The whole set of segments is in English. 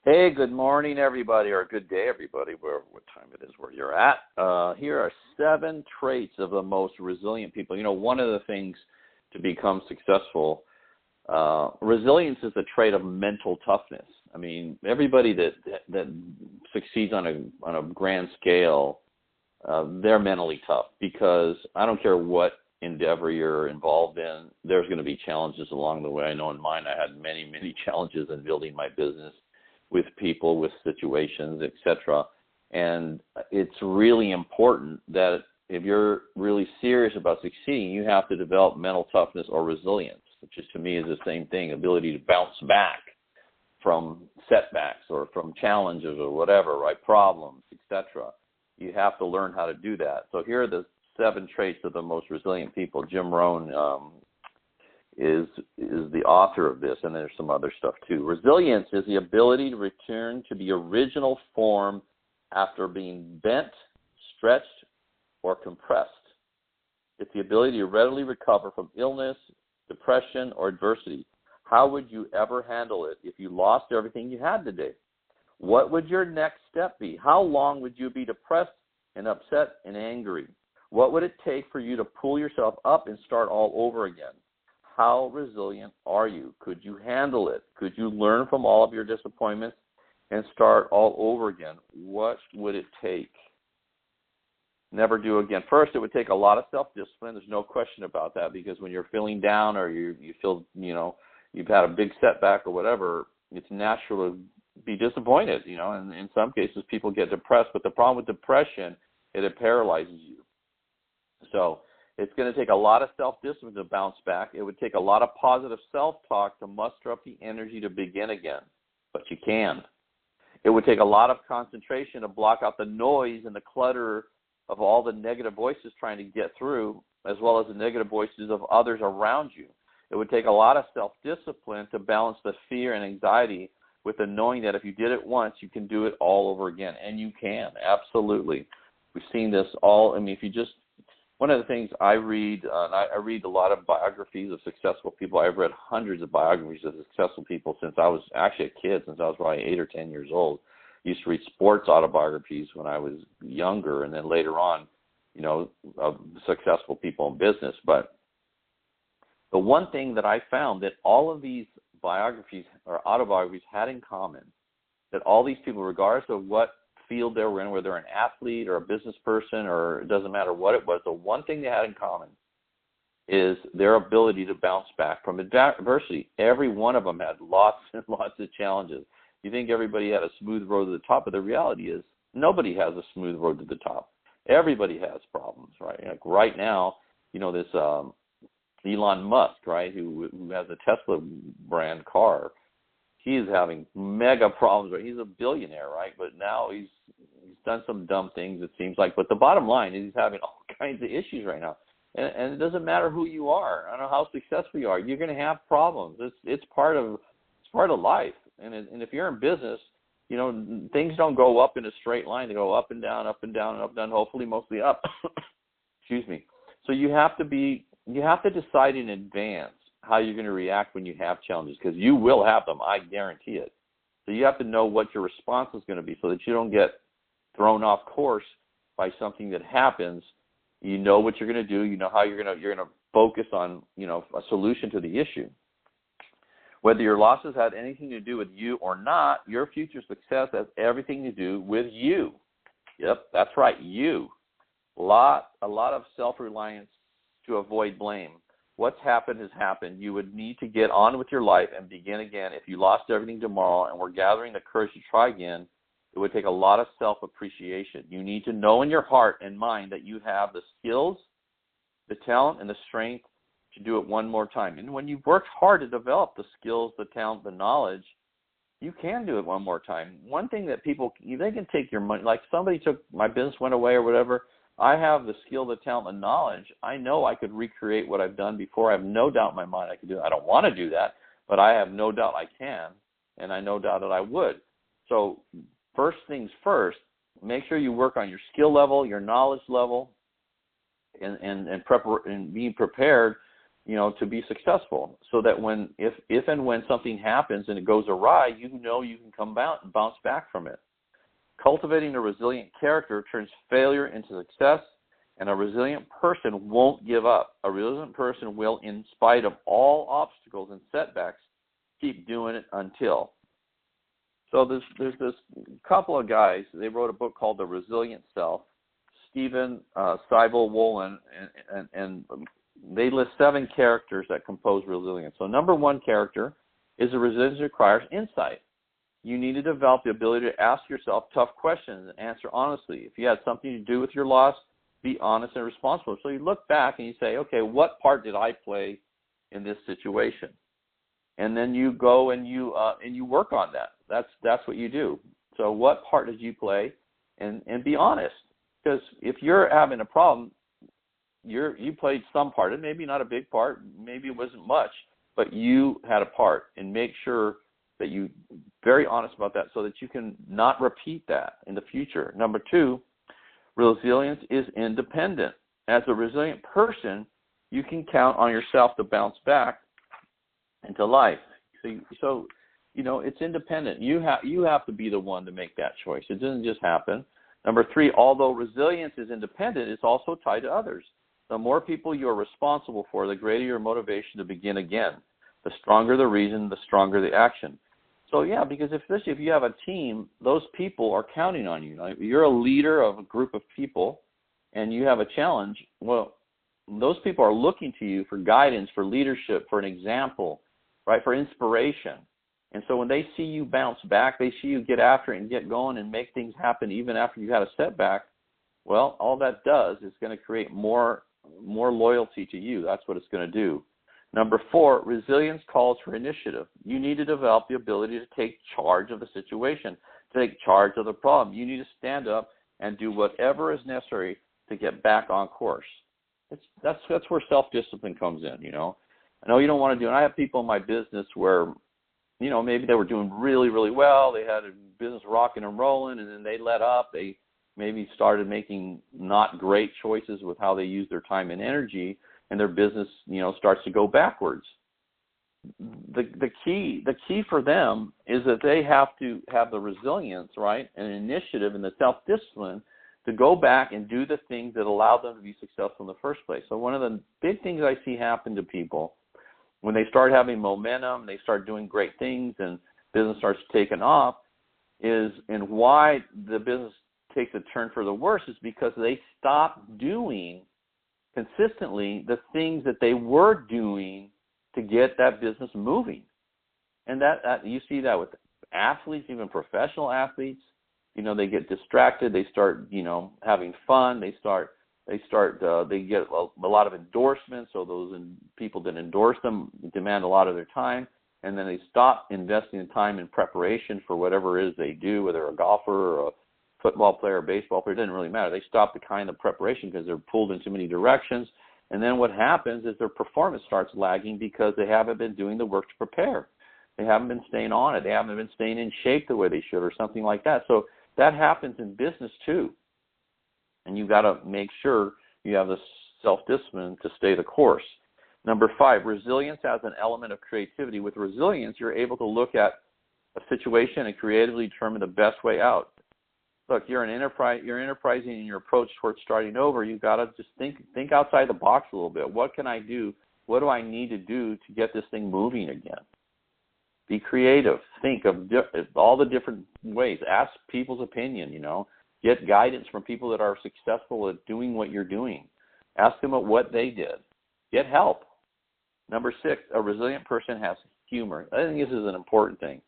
Hey, good morning, everybody, or good day, everybody, what time it is where you're at. Here are 7 traits of the most resilient people. You know, one of the things to become successful, resilience is a trait of mental toughness. I mean, everybody that succeeds on a grand scale, they're mentally tough, because I don't care what endeavor you're involved in, there's going to be challenges along the way. I know in mine I had many challenges in building my business, with people, with situations, etc. And it's really important that if you're really serious about succeeding, you have to develop mental toughness or resilience, which is, to me, is the same thing, ability to bounce back from setbacks or from challenges or whatever, right, problems, etc. You have to learn how to do that. So here are the 7 traits of the most resilient people. Jim Rohn is the author of this, and there's some other stuff too. Resilience is the ability to return to the original form after being bent, stretched, or compressed. It's the ability to readily recover from illness, depression, or adversity. How would you ever handle it if you lost everything you had today? What would your next step be? How long would you be depressed and upset and angry? What would it take for you to pull yourself up and start all over again? How resilient are you? Could you handle it? Could you learn from all of your disappointments and start all over again? What would it take? Never do again. First, it would take a lot of self-discipline. There's no question about that, because when you're feeling down or you feel, you've had a big setback or whatever, it's natural to be disappointed, and in some cases people get depressed. But the problem with depression, it paralyzes you. So it's going to take a lot of self-discipline to bounce back. It would take a lot of positive self-talk to muster up the energy to begin again, but you can. It would take a lot of concentration to block out the noise and the clutter of all the negative voices trying to get through, as well as the negative voices of others around you. It would take a lot of self-discipline to balance the fear and anxiety with the knowing that if you did it once, you can do it all over again, and you can, absolutely. We've seen this all. If you just, one of the things I read, I read a lot of biographies of successful people. I've read hundreds of biographies of successful people since I was actually a kid, since I was probably 8 or 10 years old. I used to read sports autobiographies when I was younger, and then later on, of successful people in business. But the one thing that I found that all of these biographies or autobiographies had in common, that all these people, regardless of what field they were in, whether they're an athlete or a business person, or it doesn't matter what it was, the one thing they had in common is their ability to bounce back from adversity. Every one of them had lots and lots of challenges. You think everybody had a smooth road to the top, but the reality is nobody has a smooth road to the top. Everybody has problems, right? Like right now, this Elon Musk, right, who has a Tesla brand car, he is having mega problems. Right? He's a billionaire, right? But now he's done some dumb things, it seems like. But the bottom line is he's having all kinds of issues right now. And it doesn't matter who you are. I don't know how successful you are. You're going to have problems. It's part of life. And if you're in business, things don't go up in a straight line. They go up and down, up and down, and up and down. Hopefully, mostly up. Excuse me. So you have to decide in advance how you're going to react when you have challenges, because you will have them. I guarantee it. So you have to know what your response is going to be, so that you don't get thrown off course by something that happens. You know what you're going to do. You know how you're going to focus on a solution to the issue. Whether your losses had anything to do with you or not, your future success has everything to do with you. Yep, that's right, you. A lot of self-reliance to avoid blame. What's happened has happened. You would need to get on with your life and begin again. If you lost everything tomorrow and were gathering the courage to try again, it would take a lot of self-appreciation. You need to know in your heart and mind that you have the skills, the talent, and the strength to do it one more time. And when you've worked hard to develop the skills, the talent, the knowledge, you can do it one more time. One thing that people, they can take your money, like somebody took, my business went away or whatever. I have the skill, the talent, the knowledge. I know I could recreate what I've done before. I have no doubt in my mind I could do it. I don't want to do that, but I have no doubt I can, and I no doubt that I would. So first things first, make sure you work on your skill level, your knowledge level, and being prepared, to be successful, so that if and when something happens and it goes awry, you can bounce back from it. Cultivating a resilient character turns failure into success, and a resilient person won't give up. A resilient person will, in spite of all obstacles and setbacks, keep doing it until. So there's this couple of guys. They wrote a book called The Resilient Self. Stephen Seibel-Wolin, and they list 7 characters that compose resilience. So number 1 character is a resilience requires insight. You need to develop the ability to ask yourself tough questions and answer honestly. If you had something to do with your loss, be honest and responsible. So you look back and you say, okay, what part did I play in this situation? And then you go and you work on that. That's what you do. So what part did you play? And be honest. Because if you're having a problem, you played some part. It may be not a big part, maybe it wasn't much, but you had a part. And make sure that you're very honest about that so that you can not repeat that in the future. Number 2, resilience is independent. As a resilient person, you can count on yourself to bounce back into life. So it's independent. You have to be the one to make that choice. It doesn't just happen. Number 3, although resilience is independent, it's also tied to others. The more people you are responsible for, the greater your motivation to begin again. The stronger the reason, the stronger the action. So yeah, because especially if you have a team, those people are counting on you. You're a leader of a group of people, and you have a challenge. Well, those people are looking to you for guidance, for leadership, for an example, right? For inspiration. And so when they see you bounce back, they see you get after it and get going and make things happen even after you had a setback. Well, all that does is going to create more loyalty to you. That's what it's going to do. Number 4, resilience calls for initiative. You need to develop the ability to take charge of the situation, to take charge of the problem. You need to stand up and do whatever is necessary to get back on course. That's where self-discipline comes in, I know you don't want to do it. I have people in my business where, maybe they were doing really, really well. They had a business rocking and rolling, and then they let up. They maybe started making not great choices with how they use their time and energy, and their business, starts to go backwards. The key for them is that they have to have the resilience, right, and initiative and the self-discipline to go back and do the things that allow them to be successful in the first place. So one of the big things I see happen to people when they start having momentum, they start doing great things, and business starts taking off, and why the business takes a turn for the worse is because they stop doing consistently the things that they were doing to get that business moving. And that you see that with athletes, even professional athletes. They get distracted. They start, having fun. They get a lot of endorsements. So those people that endorse them demand a lot of their time. And then they stop investing in time in preparation for whatever it is they do, whether a golfer or a football player or baseball player. It doesn't really matter. They stop the kind of preparation because they're pulled in too many directions. And then what happens is their performance starts lagging because they haven't been doing the work to prepare. They haven't been staying on it. They haven't been staying in shape the way they should or something like that. So that happens in business too. And you've got to make sure you have the self-discipline to stay the course. Number 5, resilience has an element of creativity. With resilience, you're able to look at a situation and creatively determine the best way out. Look, you're enterprising in your approach towards starting over. You've got to just think outside the box a little bit. What can I do? What do I need to do to get this thing moving again? Be creative. Think of all the different ways. Ask people's opinion, Get guidance from people that are successful at doing what you're doing. Ask them what they did. Get help. Number 6, a resilient person has humor. I think this is an important thing.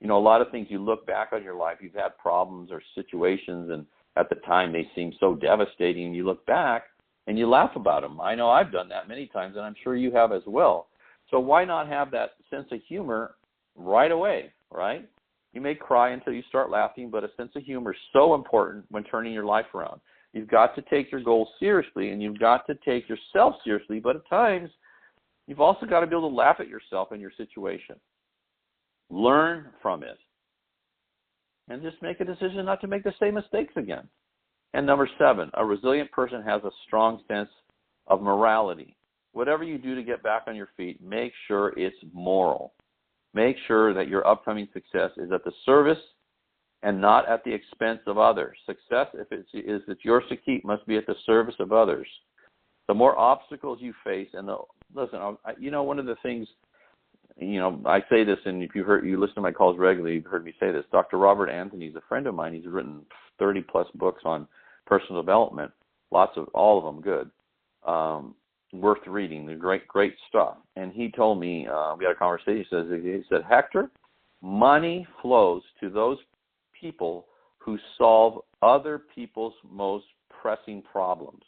A lot of things you look back on your life, you've had problems or situations, and at the time they seem so devastating. You look back and you laugh about them. I know I've done that many times, and I'm sure you have as well. So why not have that sense of humor right away, right? You may cry until you start laughing, but a sense of humor is so important when turning your life around. You've got to take your goals seriously, and you've got to take yourself seriously, but at times you've also got to be able to laugh at yourself and your situation. Learn from it, and just make a decision not to make the same mistakes again. And number 7, a resilient person has a strong sense of morality. whatever you do to get back on your feet, make sure it's moral. Make sure that your upcoming success is at the service and not at the expense of others. Success, if it's yours to keep, must be at the service of others. The more obstacles you face, and one of the things, I say this, and if you listen to my calls regularly, you've heard me say this. Dr. Robert Anthony is a friend of mine. He's written 30-plus books on personal development, all of them good, worth reading. They're great stuff. And he told me, we had a conversation. He said, Hector, money flows to those people who solve other people's most pressing problems.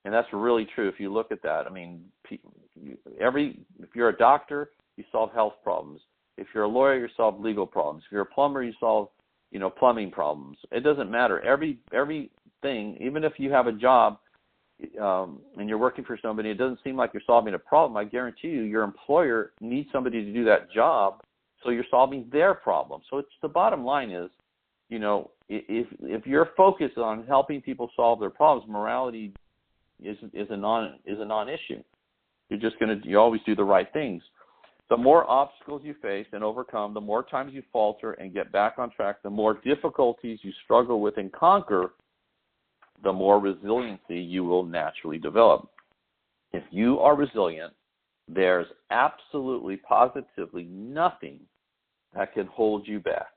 And that's really true if you look at that. I mean, if you're a doctor, you solve health problems. If you're a lawyer, you solve legal problems. If you're a plumber, you solve, plumbing problems. It doesn't matter. Everything, even if you have a job and you're working for somebody, it doesn't seem like you're solving a problem. I guarantee you, your employer needs somebody to do that job, so you're solving their problem. So the bottom line is, if you're focused on helping people solve their problems, morality is a non-issue. You always do the right things. The more obstacles you face and overcome, the more times you falter and get back on track, the more difficulties you struggle with and conquer, the more resiliency you will naturally develop. If you are resilient, there's absolutely, positively nothing that can hold you back.